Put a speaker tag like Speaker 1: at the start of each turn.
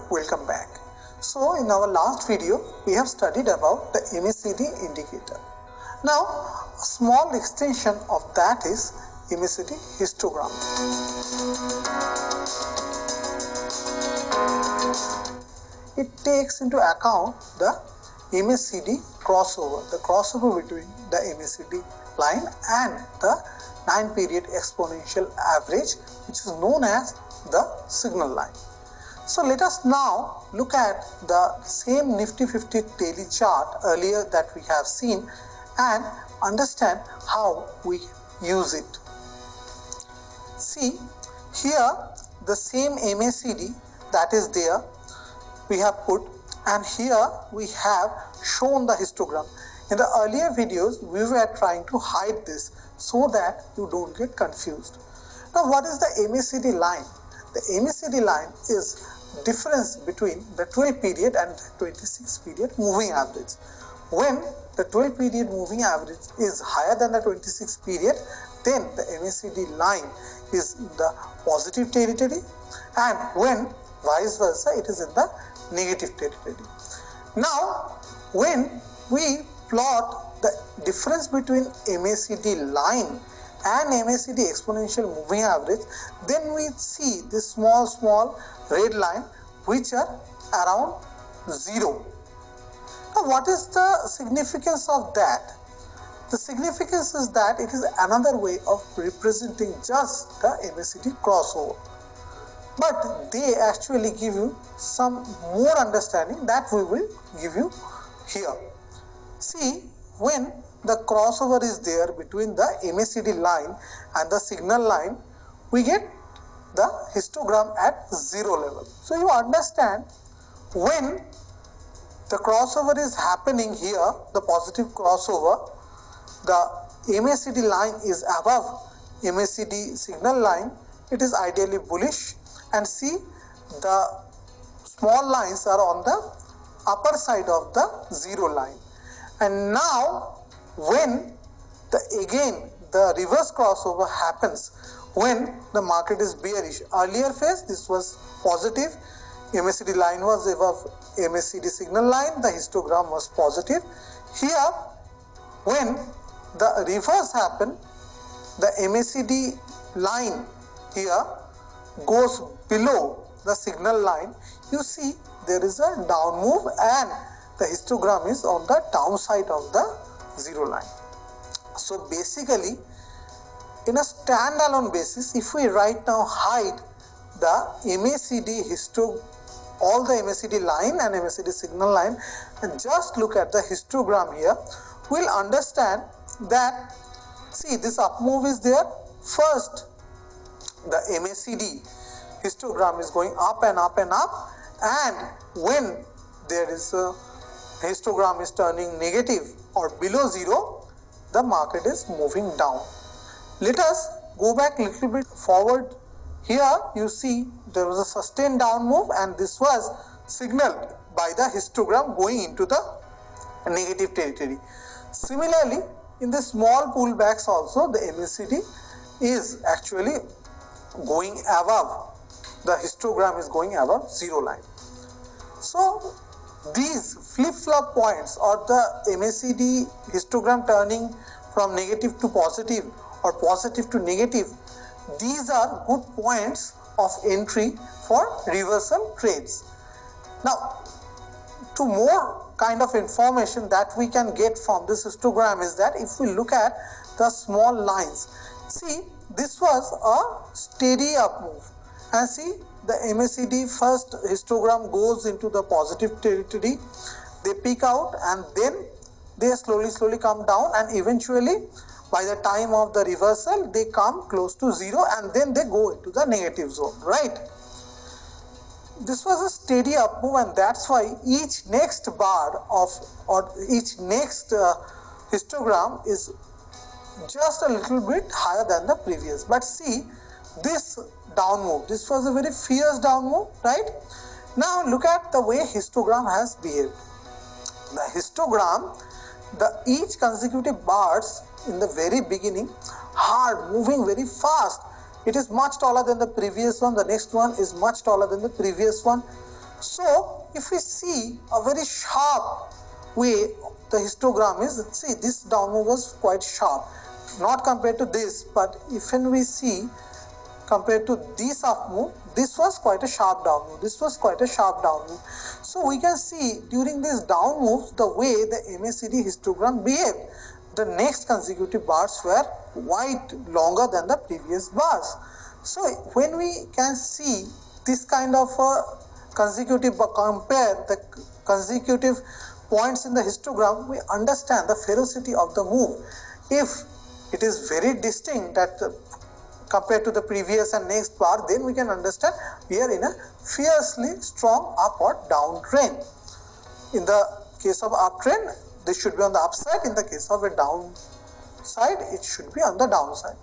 Speaker 1: welcome back. So in our last video we have studied about the Macd indicator. Now a small extension of that is Macd histogram. It takes into account the Macd crossover, the crossover between the Macd line and the 9-period exponential average, which is known as the signal line. So let us now look at the same Nifty 50 daily chart earlier that we have seen and understand how we use it. See here the same Macd that is there we have put, and here we have shown the histogram. In the earlier videos we were trying to hide this so that you don't get confused. Now what is the Macd line? The Macd line is difference between the 12 period and the 26 period moving average. When the 12 period moving average is higher than the 26 period, then the Macd line is in the positive territory, and when vice versa it is in the negative territory. Now when we plot the difference between Macd line and Macd exponential moving average, then we see this small red line which are around 0. Now what is the significance of that? The significance is that it is another way of representing just the Macd crossover, but they actually give you some more understanding that we will give you here. See, when the crossover is there between the Macd line and the signal line, we get the histogram at 0 level. So you understand, when the crossover is happening here, the positive crossover, the Macd line is above Macd signal line, it is ideally bullish, and see the small lines are on the upper side of the 0 line. And now when the reverse crossover happens, when the market is bearish, earlier phase this was positive, Macd line was above Macd signal line, the histogram was positive. Here when the reverse happened, the Macd line here goes below the signal line, you see there is a down move and the histogram is on the downside of the 0 line. So basically, in a standalone basis, if we right now hide the Macd all the Macd line and Macd signal line and just look at the histogram here, we'll understand that, see, this up move is there. First the Macd histogram is going up and up and up, and when there is a histogram is turning negative or below 0, the market is moving down. Let us go back a little bit forward. Here you see there was a sustained down move, and this was signaled by the histogram going into the negative territory. Similarly, in the small pullbacks also the Macd is actually going above, the histogram is going above 0 line. So these flip-flop points, or the Macd histogram turning from negative to positive or positive to negative, these are good points of entry for reversal trades. Now, to more kind of information that we can get from this histogram is that if we look at the small lines, see, this was a steady up move, and see the Macd first histogram goes into the positive territory, they peak out and then they slowly come down, and eventually by the time of the reversal they come close to 0 and then they go into the negative zone, right? This was a steady up move, and that's why each next bar of, or each next histogram is just a little bit higher than the previous. But see this down move, this was a very fierce down move, right? Now look at the way histogram has behaved. The histogram, each consecutive bars in the very beginning hard, moving very fast. It is much taller than the previous one, the next one is much taller than the previous one. So if we see a very sharp way the histogram is, see this down move was quite sharp, not compared to this, but if when we see compared to this up move, this was quite a sharp down move, this was quite a sharp down move. So we can see during this down moves the way the MACD histogram behaved. The next consecutive bars were quite longer than the previous bars. So when we can see this kind of consecutive, compare the consecutive points in the histogram, we understand the ferocity of the move. If it is very distinct that compared to the previous and next bar, then we can understand we are in a fiercely strong up or down trend. In the case of uptrend, this should be on the upside. In the case of a downside, it should be on the downside.